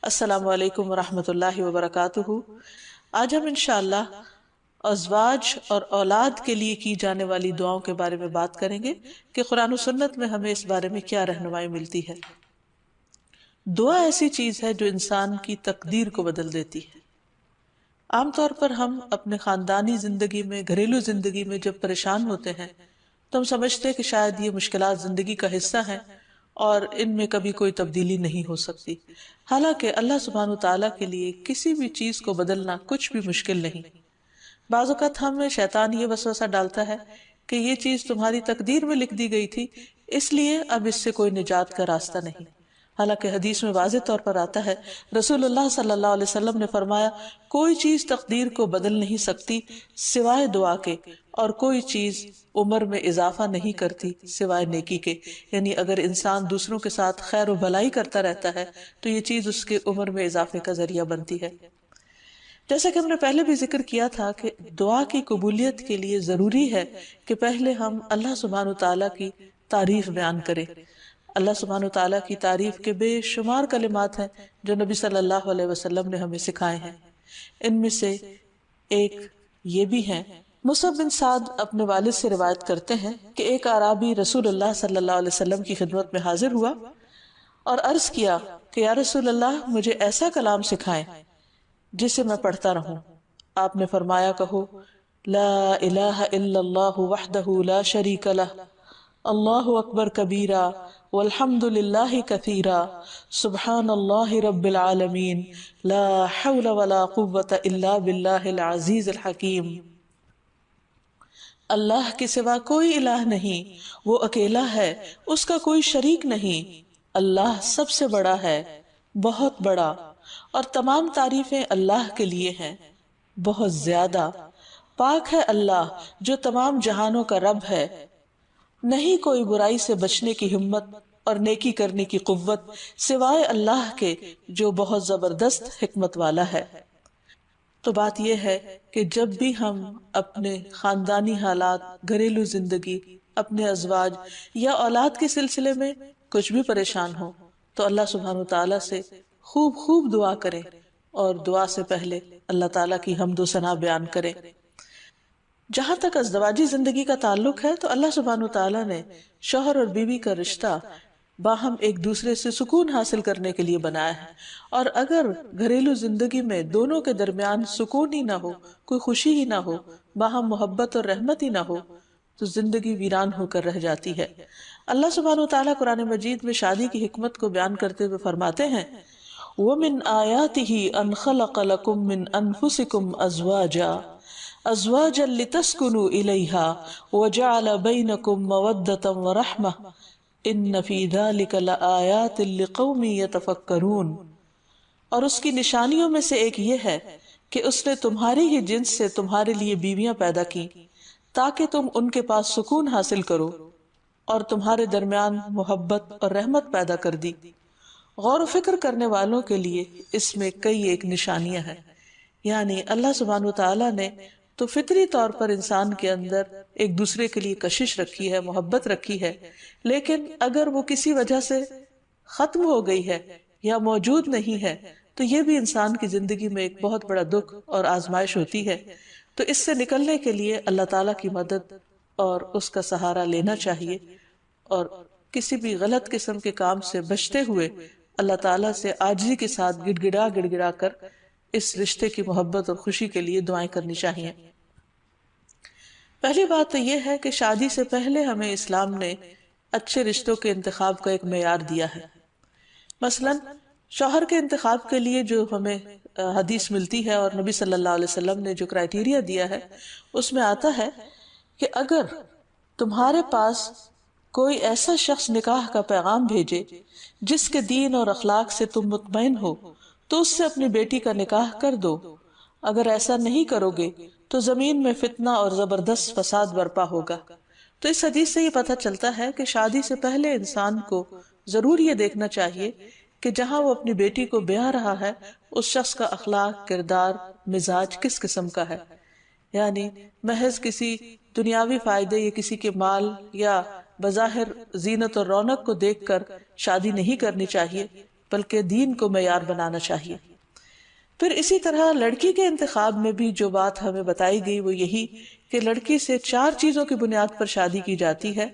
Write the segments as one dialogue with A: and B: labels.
A: السلام علیکم ورحمۃ اللہ وبرکاتہ۔ آج ہم انشاءاللہ ازواج اور اولاد کے لیے کی جانے والی دعاؤں کے بارے میں بات کریں گے کہ قرآن و سنت میں ہمیں اس بارے میں کیا رہنمائی ملتی ہے۔ دعا ایسی چیز ہے جو انسان کی تقدیر کو بدل دیتی ہے۔ عام طور پر ہم اپنے خاندانی زندگی میں، گھریلو زندگی میں جب پریشان ہوتے ہیں تو ہم سمجھتے ہیں کہ شاید یہ مشکلات زندگی کا حصہ ہیں اور ان میں کبھی کوئی تبدیلی نہیں ہو سکتی، حالانکہ اللہ سبحانہ وتعالیٰ کے لیے کسی بھی چیز کو بدلنا کچھ بھی مشکل نہیں۔ بعض اوقات ہمیں شیطان یہ وسوسہ ڈالتا ہے کہ یہ چیز تمہاری تقدیر میں لکھ دی گئی تھی، اس لیے اب اس سے کوئی نجات کا راستہ نہیں۔ حالانکہ حدیث میں واضح طور پر آتا ہے، رسول اللہ صلی اللہ علیہ وسلم نے فرمایا، کوئی چیز تقدیر کو بدل نہیں سکتی سوائے دعا کے، اور کوئی چیز عمر میں اضافہ نہیں کرتی سوائے نیکی کے۔ یعنی اگر انسان دوسروں کے ساتھ خیر و بھلائی کرتا رہتا ہے تو یہ چیز اس کے عمر میں اضافے کا ذریعہ بنتی ہے۔ جیسا کہ ہم نے پہلے بھی ذکر کیا تھا کہ دعا کی قبولیت کے لیے ضروری ہے کہ پہلے ہم اللہ سبحانہ تعالیٰ کی تعریف بیان کریں۔ اللہ سبحانہ تعالیٰ کی تعریف کے بے شمار کلمات ہیں جو نبی صلی اللہ علیہ وسلم نے ہمیں سکھائے ہیں۔ ان میں سے ایک یہ بھی ہیں، مصعب بن سعد اپنے والد سے روایت کرتے ہیں کہ ایک اعرابی رسول اللہ صلی اللہ علیہ وسلم کی خدمت میں حاضر ہوا اور عرض کیا کہ یا رسول اللہ، مجھے ایسا کلام سکھائیں جسے میں پڑھتا رہوں۔ آپ نے فرمایا، کہو لا الہ الا اللہ وحدہ لا شریک لہ، اللہ اکبر کبیرا والحمد للہ کثیرا، سبحان اللہ رب العالمین، لا حول ولا قوة الا باللہ العزیز الحکیم۔ اللہ کے سوا کوئی الہ نہیں، وہ اکیلا ہے، اس کا کوئی شریک نہیں، اللہ سب سے بڑا ہے، بہت بڑا، اور تمام تعریفیں اللہ کے لیے ہیں، بہت زیادہ پاک ہے اللہ جو تمام جہانوں کا رب ہے۔ نہیں کوئی برائی سے بچنے کی ہمت اور نیکی کرنے کی قوت سوائے اللہ کے جو بہت زبردست حکمت والا ہے۔ تو بات یہ ہے کہ جب بھی ہم اپنے خاندانی حالات، گھریلو زندگی، اپنے ازواج یا اولاد کے سلسلے میں کچھ بھی پریشان ہو تو اللہ سبحانہ تعالیٰ سے خوب خوب دعا کریں، اور دعا سے پہلے اللہ تعالیٰ کی حمد و ثنا بیان کریں۔ جہاں تک ازدواجی زندگی کا تعلق ہے تو اللہ سبحانہ تعالیٰ نے شوہر اور بیوی کا رشتہ باہم ایک دوسرے سے سکون حاصل کرنے کے لیے بنایا ہے، اور اگر گھریلو زندگی میں دونوں کے درمیان سکون ہی نہ ہو، کوئی خوشی ہی نہ ہو، باہم محبت اور رحمت ہی نہ ہو تو زندگی ویران ہو کر رہ جاتی ہے۔ اللہ سبحانہ وتعالیٰ قرآن مجید میں شادی کی حکمت کو بیان کرتے ہوئے فرماتے ہیں، وَمِنْ آيَاتِهِ أَنْ خَلَقَ لَكُم مِّنْ أَنفُسِكُمْ أَزْوَاجًا لِتَسْكُنُوا إِلَيْهَا وَجَعَلَ بَيْنَكُم مَّوَدَّةً وَرَحْمَةً إِنَّ فِي ذَلِكَ لَآيَاتٍ لِقَوْمٍ يَتَفَكَّرُونَ۔ اور اس کی نشانیوں میں سے ایک یہ ہے کہ اس نے تمہاری ہی جنس سے تمہارے لیے بیویاں پیدا کی تاکہ تم ان کے پاس سکون حاصل کرو، اور تمہارے درمیان محبت اور رحمت پیدا کر دی۔ غور و فکر کرنے والوں کے لیے اس میں کئی ایک نشانیاں ہیں۔ یعنی اللہ سبحانہ وتعالیٰ نے تو فطری طور پر انسان کے اندر ایک دوسرے کے لیے کشش رکھی ہے، محبت رکھی ہے، لیکن اگر وہ کسی وجہ سے ختم ہو گئی ہے یا موجود نہیں ہے تو یہ بھی انسان کی زندگی میں ایک بہت بڑا دکھ اور آزمائش ہوتی ہے۔ تو اس سے نکلنے کے لیے اللہ تعالیٰ کی مدد اور اس کا سہارا لینا چاہیے، اور کسی بھی غلط قسم کے کام سے بچتے ہوئے اللہ تعالیٰ سے عاجزی کے ساتھ گڑ گڑا کر اس رشتے کی محبت اور خوشی کے لیے دعائیں کرنی چاہیے۔ پہلی بات تو یہ ہے کہ شادی سے پہلے ہمیں اسلام نے اچھے رشتوں کے انتخاب کا ایک معیار دیا ہے۔ مثلا شوہر کے انتخاب کے لیے جو ہمیں حدیث ملتی ہے اور نبی صلی اللہ علیہ وسلم نے جو کرائیٹیریا دیا ہے، اس میں آتا ہے کہ اگر تمہارے پاس کوئی ایسا شخص نکاح کا پیغام بھیجے جس کے دین اور اخلاق سے تم مطمئن ہو تو اس سے اپنی بیٹی کا نکاح کر دو، اگر ایسا نہیں کرو گے تو زمین میں فتنہ اور زبردست فساد برپا ہوگا۔ تو اس حدیث سے یہ پتہ چلتا ہے کہ شادی سے پہلے انسان کو ضرور یہ دیکھنا چاہیے کہ جہاں وہ اپنی بیٹی کو بیاہ رہا ہے اس شخص کا اخلاق، کردار، مزاج کس قسم کا ہے۔ یعنی محض کسی دنیاوی فائدے یا کسی کے مال یا بظاہر زینت اور رونق کو دیکھ کر شادی نہیں کرنی چاہیے، بلکہ دین کو معیار بنانا چاہیے۔ پھر اسی طرح لڑکی کے انتخاب میں بھی جو بات ہمیں بتائی گئی وہ یہی کہ لڑکی سے 4 چیزوں کی بنیاد پر شادی کی جاتی ہے،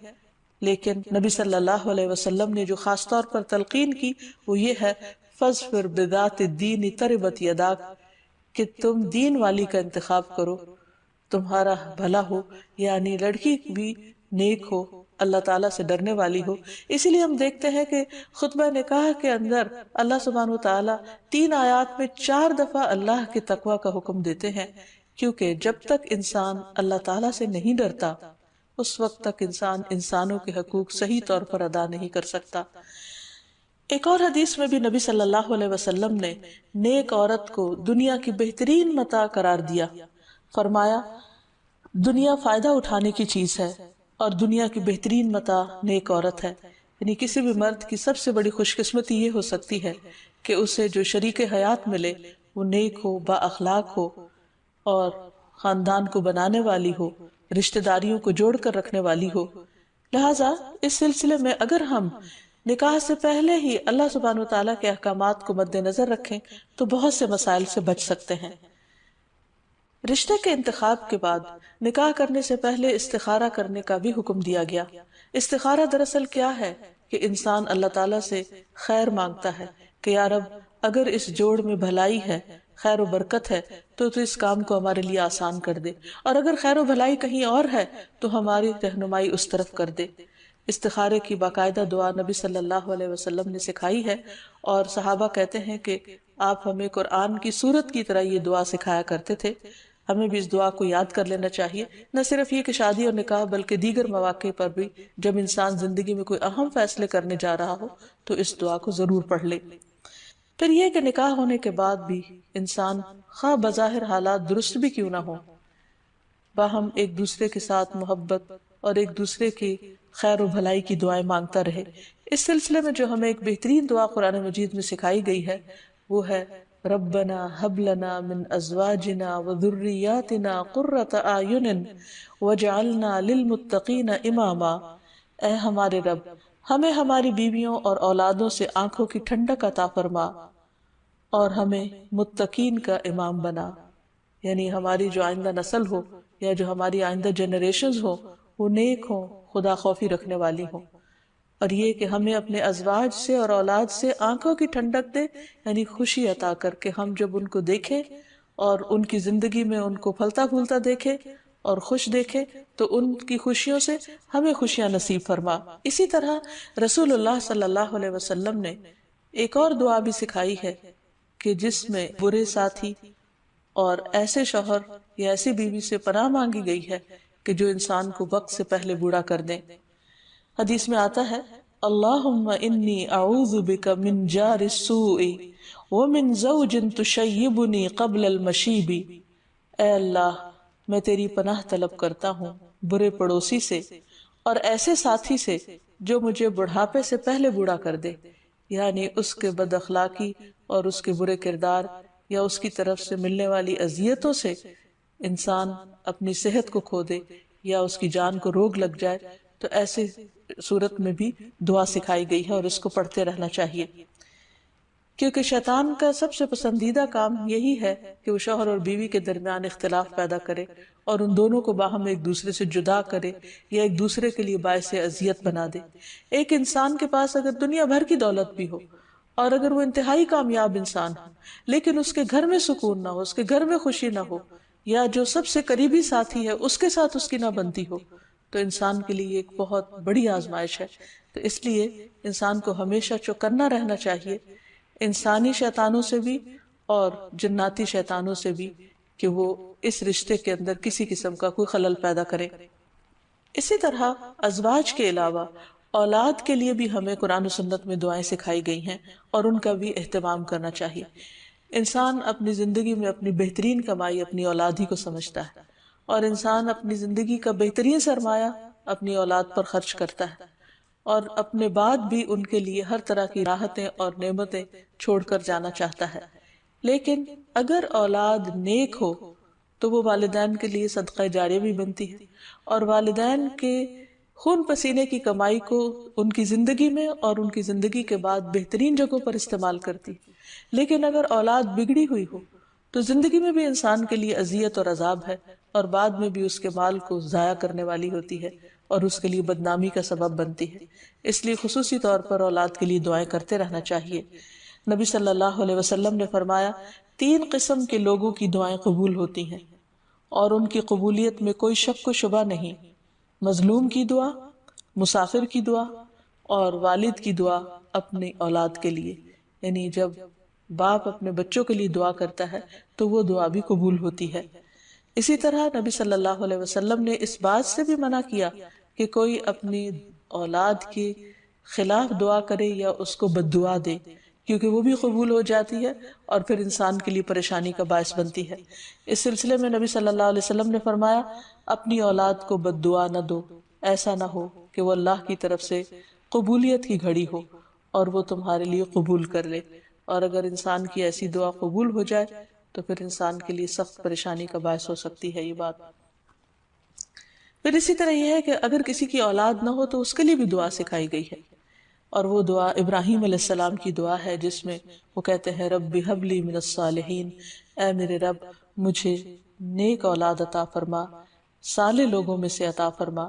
A: لیکن نبی صلی اللہ علیہ وسلم نے جو خاص طور پر تلقین کی وہ یہ ہے فَاظْفِرْ بِذَاتِ الدِّینِ تَرِبَتْ یَدَاکَ، کہ تم دین والی کا انتخاب کرو، تمہارا بھلا ہو، یعنی لڑکی بھی نیک ہو، اللہ تعالیٰ سے ڈرنے والی ہو۔ اسی لیے ہم دیکھتے ہیں کہ خطبہ نکاح کے اندر اللہ سبحانہ وتعالیٰ 3 آیات میں 4 دفعہ اللہ کے تقوی کا حکم دیتے ہیں، کیونکہ جب تک انسان اللہ تعالیٰ سے نہیں ڈرتا اس وقت تک انسان انسانوں کے حقوق صحیح طور پر ادا نہیں کر سکتا۔ ایک اور حدیث میں بھی نبی صلی اللہ علیہ وسلم نے نیک عورت کو دنیا کی بہترین متاع قرار دیا، فرمایا دنیا فائدہ اٹھانے کی چیز ہے اور دنیا کی بہترین متاع نیک عورت ہے، یعنی کسی بھی مرد کی سب سے بڑی خوش قسمتی یہ ہو سکتی ہے کہ اسے جو شریک حیات ملے وہ نیک ہو، با اخلاق ہو اور خاندان کو بنانے والی ہو، رشتہ داریوں کو جوڑ کر رکھنے والی ہو۔ لہٰذا اس سلسلے میں اگر ہم نکاح سے پہلے ہی اللہ سبحانہ وتعالیٰ کے احکامات کو مد نظر رکھیں تو بہت سے مسائل سے بچ سکتے ہیں۔ رشتے کے انتخاب کے بعد نکاح کرنے سے پہلے استخارہ کرنے کا بھی حکم دیا گیا۔ استخارہ دراصل کیا ہے کہ انسان اللہ تعالیٰ سے خیر مانگتا ہے کہ یا رب اگر اس جوڑ میں بھلائی ہے، خیر و برکت ہے تو اس کام کو ہمارے لیے آسان کر دے، اور اگر خیر و بھلائی کہیں اور ہے تو ہماری رہنمائی اس طرف کر دے۔ استخارے کی باقاعدہ دعا نبی صلی اللہ علیہ وسلم نے سکھائی ہے، اور صحابہ کہتے ہیں کہ آپ ہمیں قرآن کی سورت کی طرح یہ دعا سکھایا کرتے تھے۔ ہمیں بھی اس دعا کو یاد کر لینا چاہیے، نہ صرف یہ کہ شادی اور نکاح بلکہ دیگر مواقع پر بھی جب انسان زندگی میں کوئی اہم فیصلے کرنے جا رہا ہو تو اس دعا کو ضرور پڑھ لے۔ پھر یہ کہ نکاح ہونے کے بعد بھی انسان خواہ بظاہر حالات درست بھی کیوں نہ ہو، باہم ایک دوسرے کے ساتھ محبت اور ایک دوسرے کی خیر و بھلائی کی دعائیں مانگتا رہے۔ اس سلسلے میں جو ہمیں ایک بہترین دعا قرآن مجید میں سکھائی گئی ہے وہ ہے ربنا ہب لنا من ازواجنا وذریاتنا قرۃ اعین واجعلنا للمتقین اماما، اے ہمارے رب ہمیں ہماری بیویوں اور اولادوں سے آنکھوں کی ٹھنڈک عطا فرما اور ہمیں متقین کا امام بنا، یعنی ہماری جو آئندہ نسل ہو یا جو ہماری آئندہ جنریشنز ہو وہ نیک ہوں، خدا خوفی رکھنے والی ہوں، اور یہ کہ ہمیں اپنے ازواج سے اور اولاد سے آنکھوں کی ٹھنڈک دے، یعنی خوشی عطا کر کے ہم جب ان کو دیکھیں اور ان کی زندگی میں ان کو پھلتا پھولتا دیکھیں اور خوش دیکھیں تو ان کی خوشیوں سے ہمیں خوشیاں نصیب فرما۔ اسی طرح رسول اللہ صلی اللہ علیہ وسلم نے ایک اور دعا بھی سکھائی ہے کہ جس میں برے ساتھی اور ایسے شوہر یا ایسی بیوی سے پناہ مانگی گئی ہے کہ جو انسان کو وقت سے پہلے بوڑھا کر دیں۔ حدیث میں آتا ہے اللہم انی اعوذ بک من جار السوء ومن زوج تشیبنی قبل المشیب، اے اللہ میں تیری پناہ طلب کرتا ہوں برے پڑوسی سے اور ایسے ساتھی سے جو مجھے بڑھاپے سے پہلے بوڑھا کر دے، یعنی اس کے بد اخلاقی اور اس کے برے کردار یا اس کی طرف سے ملنے والی اذیتوں سے انسان اپنی صحت کو کھو دے یا اس کی جان کو روگ لگ جائے، تو ایسے صورت میں بھی دعا سکھائی گئی ہے اور اس کو پڑھتے رہنا چاہیے، کیونکہ شیطان کا سب سے پسندیدہ کام یہی ہے کہ وہ شوہر اور بیوی کے درمیان اختلاف پیدا کرے اور ان دونوں کو باہم ایک دوسرے سے جدا کرے یا ایک دوسرے کے لیے باعث اذیت بنا دے۔ ایک انسان کے پاس اگر دنیا بھر کی دولت بھی ہو اور اگر وہ انتہائی کامیاب انسان ہو لیکن اس کے گھر میں سکون نہ ہو، اس کے گھر میں خوشی نہ ہو، یا جو سب سے قریبی ساتھی ہے اس کے ساتھ اس کی نہ بنتی ہو، تو انسان کے لیے ایک بہت بڑی آزمائش ہے۔ تو اس لیے انسان کو ہمیشہ چوکنا رہنا چاہیے انسانی شیطانوں سے بھی اور جناتی شیطانوں سے بھی کہ وہ اس رشتے کے اندر کسی قسم کا کوئی خلل پیدا کرے۔ اسی طرح ازواج کے علاوہ اولاد کے لیے بھی ہمیں قرآن و سنت میں دعائیں سکھائی گئی ہیں اور ان کا بھی اہتمام کرنا چاہیے۔ انسان اپنی زندگی میں اپنی بہترین کمائی اپنی اولاد ہی کو سمجھتا ہے، اور انسان اپنی زندگی کا بہترین سرمایہ اپنی اولاد پر خرچ کرتا ہے، اور اپنے بعد بھی ان کے لیے ہر طرح کی راحتیں اور نعمتیں چھوڑ کر جانا چاہتا ہے۔ لیکن اگر اولاد نیک ہو تو وہ والدین کے لیے صدقہ جاریہ بھی بنتی ہے، اور والدین کے خون پسینے کی کمائی کو ان کی زندگی میں اور ان کی زندگی کے بعد بہترین جگہوں پر استعمال کرتی. لیکن اگر اولاد بگڑی ہوئی ہو تو زندگی میں بھی انسان کے لیے اذیت اور عذاب ہے، اور بعد میں بھی اس کے مال کو ضائع کرنے والی ہوتی ہے اور اس کے لیے بدنامی کا سبب بنتی ہے. اس لیے خصوصی طور پر اولاد کے لیے دعائیں کرتے رہنا چاہیے. نبی صلی اللہ علیہ وسلم نے فرمایا 3 قسم کے لوگوں کی دعائیں قبول ہوتی ہیں اور ان کی قبولیت میں کوئی شک و شبہ نہیں: مظلوم کی دعا، مسافر کی دعا، اور والد کی دعا اپنی اولاد کے لیے. یعنی جب باپ اپنے بچوں کے لیے دعا کرتا ہے تو وہ دعا بھی قبول ہوتی ہے. اسی طرح نبی صلی اللہ علیہ وسلم نے اس بات سے بھی منع کیا کہ کوئی اپنی اولاد کے خلاف دعا کرے یا اس کو بد دعا دے، کیونکہ وہ بھی قبول ہو جاتی ہے اور پھر انسان کے لیے پریشانی کا باعث بنتی ہے. اس سلسلے میں نبی صلی اللہ علیہ وسلم نے فرمایا اپنی اولاد کو بد دعا نہ دو، ایسا نہ ہو کہ وہ اللہ کی طرف سے قبولیت کی گھڑی ہو اور وہ تمہارے لیے قبول کر لے. اور اگر انسان کی ایسی دعا قبول ہو جائے تو پھر انسان کے لیے سخت پریشانی کا باعث ہو سکتی ہے یہ بات. پھر اسی طرح یہ ہے کہ اگر کسی کی اولاد نہ ہو تو اس کے لیے بھی دعا سکھائی گئی ہے، اور وہ دعا ابراہیم علیہ السلام کی دعا ہے جس میں وہ کہتے ہیں رب ہب لی من الصالحین، اے میرے رب مجھے نیک اولاد عطا فرما، صالح لوگوں میں سے عطا فرما.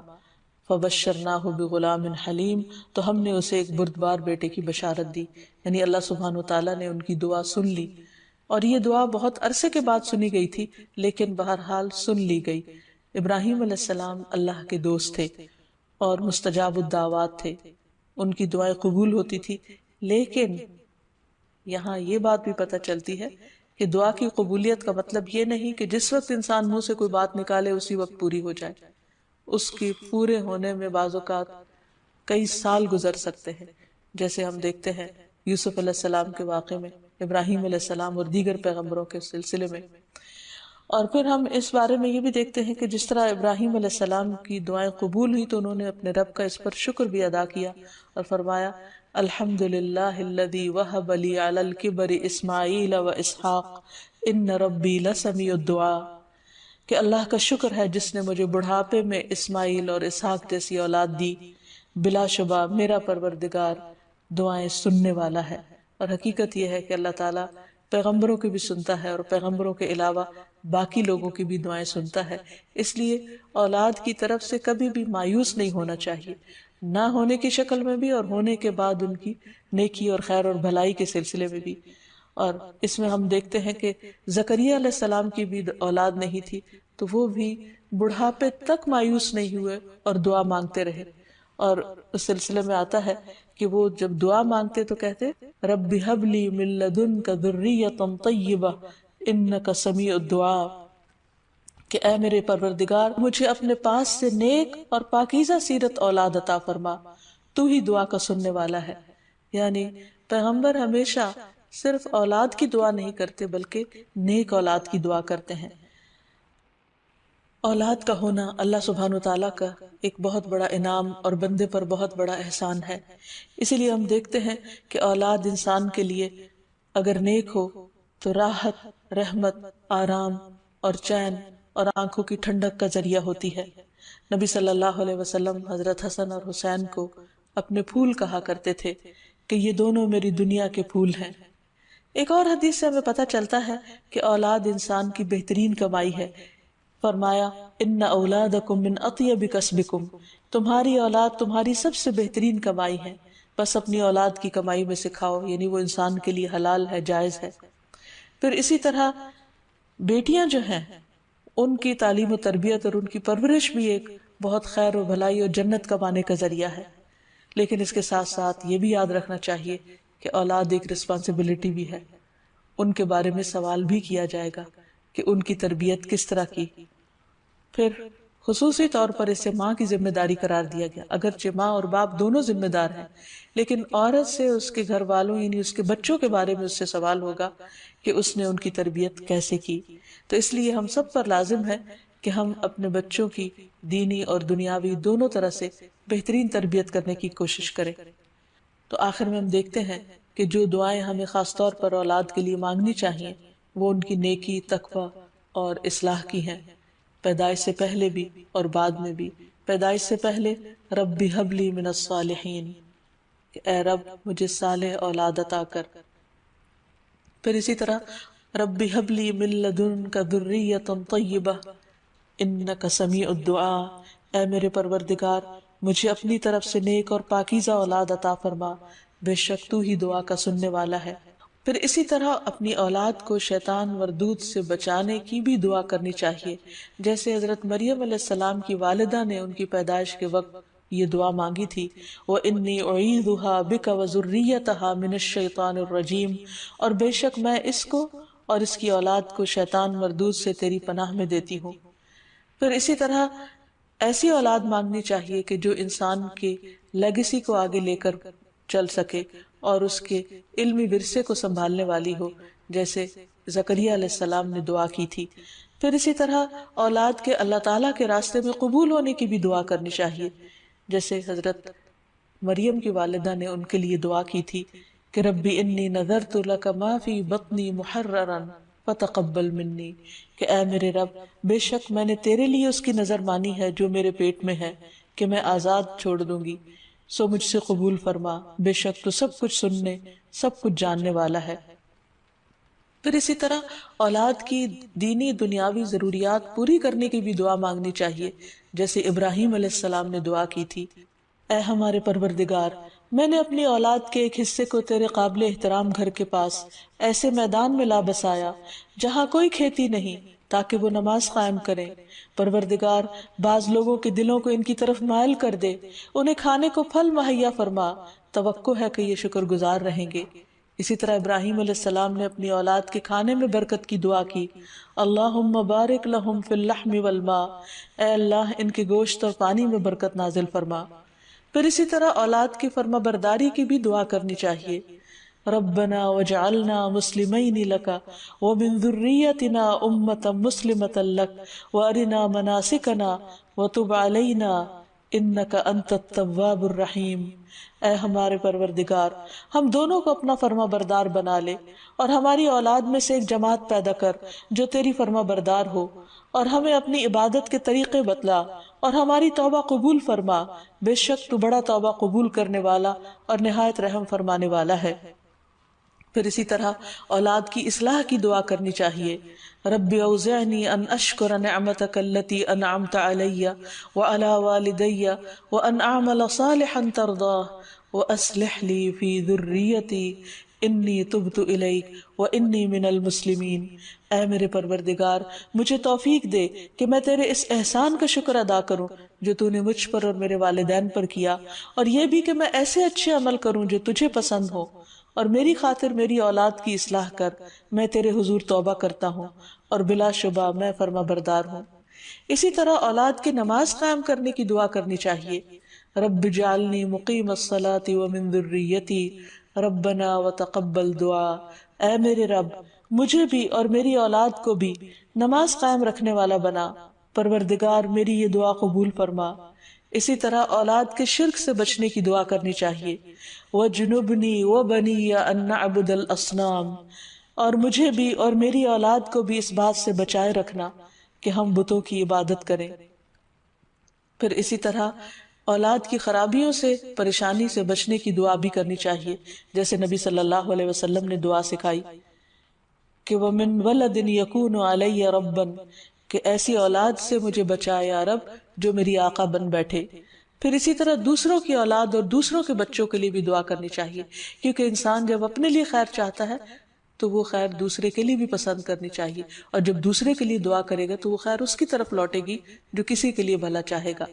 A: فبشرناہ بغلام حلیم، تو ہم نے اسے ایک بردبار بیٹے کی بشارت دی. یعنی اللہ سبحانہ وتعالیٰ نے ان کی دعا سن لی، اور یہ دعا بہت عرصے کے بعد سنی گئی تھی لیکن بہرحال سن لی گئی. ابراہیم علیہ السلام اللہ کے دوست تھے اور مستجاب الدعوات تھے، ان کی دعائیں قبول ہوتی تھی. لیکن یہاں یہ بات بھی پتہ چلتی ہے کہ دعا کی قبولیت کا مطلب یہ نہیں کہ جس وقت انسان منہ سے کوئی بات نکالے اسی وقت پوری ہو جائے. اس کی پورے ہونے میں بعض اوقات کئی سال گزر سکتے ہیں، جیسے ہم دیکھتے ہیں یوسف علیہ السلام کے واقعے میں، ابراہیم علیہ السلام اور دیگر پیغمبروں کے سلسلے میں. اور پھر ہم اس بارے میں یہ بھی دیکھتے ہیں کہ جس طرح ابراہیم علیہ السلام کی دعائیں قبول ہوئی تو انہوں نے اپنے رب کا اس پر شکر بھی ادا کیا اور فرمایا الحمد للہ الذی وہب لی علی الکبر اسماعیل و اسحاق ان ربی لسمیع الدعاء، کہ اللہ کا شکر ہے جس نے مجھے بڑھاپے میں اسماعیل اور اسحاق جیسی اولاد دی، بلا شبہ میرا پروردگار دعائیں سننے والا ہے. اور حقیقت یہ ہے کہ اللہ تعالیٰ پیغمبروں کی بھی سنتا ہے اور پیغمبروں کے علاوہ باقی لوگوں کی بھی دعائیں سنتا ہے. اس لیے اولاد کی طرف سے کبھی بھی مایوس نہیں ہونا چاہیے، نہ ہونے کی شکل میں بھی اور ہونے کے بعد ان کی نیکی اور خیر اور بھلائی کے سلسلے میں بھی. اور اس میں ہم دیکھتے ہیں کہ زکریا علیہ السلام کی بھی اولاد نہیں تھی تو وہ بھی بڑھاپے تک مایوس نہیں ہوئے اور دعا مانگتے رہے. اور اس سلسلے میں آتا ہے کہ وہ جب دعا مانگتے تو کہتے رب ہب لی من لدنک ذریۃ طیبہ انک سمیع الدعاء، کہ اے میرے پروردگار مجھے اپنے پاس سے نیک اور پاکیزہ سیرت اولاد عطا فرما، تو ہی دعا کا سننے والا ہے. یعنی پیغمبر ہمیشہ صرف اولاد کی دعا نہیں کرتے بلکہ نیک اولاد کی دعا کرتے ہیں. اولاد کا ہونا اللہ سبحانہ تعالیٰ کا ایک بہت بڑا انعام اور بندے پر بہت بڑا احسان ہے. اسی لیے ہم دیکھتے ہیں کہ اولاد انسان کے لیے اگر نیک ہو تو راحت، رحمت، آرام اور چین اور آنکھوں کی ٹھنڈک کا ذریعہ ہوتی ہے. نبی صلی اللہ علیہ وسلم حضرت حسن اور حسین کو اپنے پھول کہا کرتے تھے کہ یہ دونوں میری دنیا کے پھول ہیں. ایک اور حدیث سے ہمیں پتہ چلتا ہے کہ اولاد انسان کی بہترین کمائی ہے. فرمایا ان اولادکم من اطیب کسبکم، تمہاری اولاد تمہاری سب سے بہترین کمائی ہے، بس اپنی اولاد کی کمائی میں سے کھاؤ، یعنی وہ انسان کے لیے حلال ہے، جائز ہے. پھر اسی طرح بیٹیاں جو ہیں ان کی تعلیم و تربیت اور ان کی پرورش بھی ایک بہت خیر و بھلائی اور جنت کمانے کا ذریعہ ہے. لیکن اس کے ساتھ ساتھ یہ بھی یاد رکھنا چاہیے کہ اولاد ایک رسپانسبلٹی بھی ہے، ان کے بارے میں سوال بھی کیا جائے گا کہ ان کی تربیت کس طرح کی. پھر خصوصی طور پر اسے ماں کی ذمہ داری قرار دیا گیا، اگرچہ ماں اور باپ دونوں ذمہ دار ہیں لیکن عورت سے اس کے گھر والوں یعنی اس کے بچوں کے بارے میں اس سے سوال ہوگا کہ اس نے ان کی تربیت کیسے کی. تو اس لیے ہم سب پر لازم ہے کہ ہم اپنے بچوں کی دینی اور دنیاوی دونوں طرح سے بہترین تربیت کرنے کی کوشش کریں. تو آخر میں ہم دیکھتے ہیں کہ جو دعائیں ہمیں خاص طور پر اولاد کے لیے مانگنی چاہیے وہ ان کی نیکی، تقوی اور اصلاح کی ہیں، پیدائش سے پہلے بھی اور بعد میں بھی. پیدائش سے پہلے ربی حبلی من الصالحین، کہ اے رب مجھے صالح اولاد عطا کر۔ پھر اسی طرح ربی حبلی من لدنک ذریۃ طیبہ انک سمیع الدعاء، اے میرے پروردگار مجھے اپنی طرف سے نیک اور پاکیزہ اولاد عطا فرما، بے شک تو ہی دعا کا سننے والا ہے۔ پھر اسی طرح اپنی اولاد کو شیطان مردود سے بچانے کی بھی دعا کرنی چاہیے، جیسے حضرت مریم علیہ السلام کی والدہ نے ان کی پیدائش کے وقت یہ دعا مانگی تھی، وَإِنِّي أُعِيذُهَا بِكَ وَذُرِّيَّتَهَا مِنَ الشَّيْطَانِ الرَّجِيمِ، اور بے شک میں اس کو اور اس کی اولاد کو شیطان مردود سے تیری پناہ میں دیتی ہوں۔ پھر اسی طرح ایسی اولاد مانگنی چاہیے کہ جو انسان کے لیگیسی کو آگے لے کر چل سکے اور اس کے علمی ورثے کو سنبھالنے والی ہو، جیسے زکریا علیہ السلام نے دعا کی تھی۔ پھر اسی طرح اولاد کے اللہ تعالیٰ کے راستے میں قبول ہونے کی بھی دعا کرنی چاہیے، جیسے حضرت مریم کی والدہ نے ان کے لیے دعا کی تھی کہ ربی انی نذرت لک ما فی بطنی محررا فتقبل منی، کہ اے میرے رب بے شک میں نے تیرے لیے اس کی نظر مانی ہے جو میرے پیٹ میں ہے کہ میں آزاد چھوڑ دوں گی، سو مجھ سے قبول فرما، بے شک تو سب کچھ سننے سب کچھ جاننے والا ہے۔ پھر اسی طرح اولاد کی دینی دنیاوی ضروریات پوری کرنے کی بھی دعا مانگنی چاہیے، جیسے ابراہیم علیہ السلام نے دعا کی تھی، اے ہمارے پروردگار میں نے اپنی اولاد کے ایک حصے کو تیرے قابل احترام گھر کے پاس ایسے میدان میں لا بسایا جہاں کوئی کھیتی نہیں، تاکہ وہ نماز قائم کریں۔ پروردگار بعض لوگوں کے دلوں کو ان کی طرف مائل کر دے، انہیں کھانے کو پھل مہیا فرما، توقع ہے کہ یہ شکر گزار رہیں گے۔ اسی طرح ابراہیم علیہ السلام نے اپنی اولاد کے کھانے میں برکت کی دعا کی، اللہم بارک لہم فی اللحم والماء، اے اللہ ان کے گوشت اور پانی میں برکت نازل فرما۔ پھر اسی طرح اولاد کی فرما برداری کی بھی دعا کرنی چاہیے، ربنا وجعلنا مسلمین لک ومن ذریتنا امۃ مسلمۃ لک وارنا مناسکنا وتب علینا انک انت التواب الرحیم، اے ہمارے پروردگار ہم دونوں کو اپنا فرما بردار بنا لے اور ہماری اولاد میں سے ایک جماعت پیدا کر جو تیری فرما بردار ہو، اور ہمیں اپنی عبادت کے طریقے بتلا اور ہماری توبہ قبول فرما، بے شک تو بڑا توبہ قبول کرنے والا اور نہایت رحم فرمانے والا ہے۔ پھر اسی طرح اولاد کی اصلاح کی دعا کرنی چاہیے، رب اوزعنی ان اشکر نعمتک التی انعمت علی وعلی والدی وان اعمل صالحا ترضاہ واصلح لی فی ذریتی انی تبت الیک وانی من المسلمین، اے میرے پروردگار مجھے توفیق دے کہ میں تیرے اس احسان کا شکر ادا کروں جو تو نے مجھ پر اور میرے والدین پر کیا، اور یہ بھی کہ میں ایسے اچھے عمل کروں جو تجھے پسند ہو، اور میری خاطر میری اولاد کی اصلاح کر، میں تیرے حضور توبہ کرتا ہوں اور بلا شبہ میں فرما بردار ہوں۔ اسی طرح اولاد کی نماز قائم کرنے کی دعا کرنی چاہیے، رب اجعلنی مقیم الصلاۃ ومن ذریتی ربنا وتقبل دعا، اے میرے رب مجھے بھی اور میری اولاد کو بھی نماز قائم رکھنے والا بنا، پروردگار میری یہ دعا قبول فرما۔ اسی طرح اولاد کے شرک سے بچنے کی دعا کرنی چاہیے، وَجْنُبْنِي وَبَنِيَّ أَن نَعْبُدَ الْأَصْنَامَ، اور مجھے بھی اور میری اولاد کو بھی اس بات سے بچائے رکھنا کہ ہم بتوں کی عبادت کریں۔ پھر اسی طرح اولاد کی خرابیوں سے پریشانی سے بچنے کی دعا بھی کرنی چاہیے، جیسے نبی صلی اللہ علیہ وسلم نے دعا سکھائی کہ وَمِن وَلَدٍ يَكُونُ عَلَيَّ رَبًّا، کہ ایسی اولاد سے مجھے بچائے یا رب جو میری آقا بن بیٹھے۔ پھر اسی طرح دوسروں کی اولاد اور دوسروں کے بچوں کے لیے بھی دعا کرنی چاہیے، کیونکہ انسان جب اپنے لیے خیر چاہتا ہے تو وہ خیر دوسرے کے لیے بھی پسند کرنی چاہیے، اور جب دوسرے کے لیے دعا کرے گا تو وہ خیر اس کی طرف لوٹے گی جو کسی کے لیے بھلا چاہے گا۔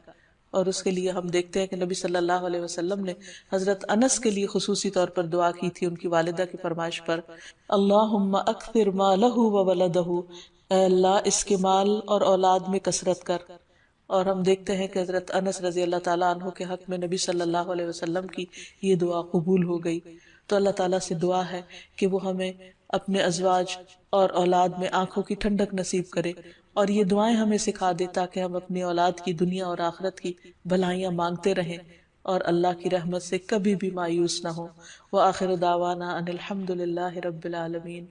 A: اور اس کے لیے ہم دیکھتے ہیں کہ نبی صلی اللہ علیہ وسلم نے حضرت انس کے لیے خصوصی طور پر دعا کی تھی ان کی والدہ کی فرمائش پر، اللہم اکثر مالہ وولدہ، اے اللہ اس کے مال اور اولاد میں کثرت کر۔ اور ہم دیکھتے ہیں کہ حضرت انس رضی اللہ تعالیٰ عنہ کے حق میں نبی صلی اللہ علیہ وسلم کی یہ دعا قبول ہو گئی۔ تو اللہ تعالیٰ سے دعا ہے کہ وہ ہمیں اپنے ازواج اور اولاد میں آنکھوں کی ٹھنڈک نصیب کرے، اور یہ دعائیں ہمیں سکھا دے تاکہ ہم اپنی اولاد کی دنیا اور آخرت کی بھلائیاں مانگتے رہیں اور اللہ کی رحمت سے کبھی بھی مایوس نہ ہوں۔ وآخر دعوانا ان الحمد للہ رب العالمین۔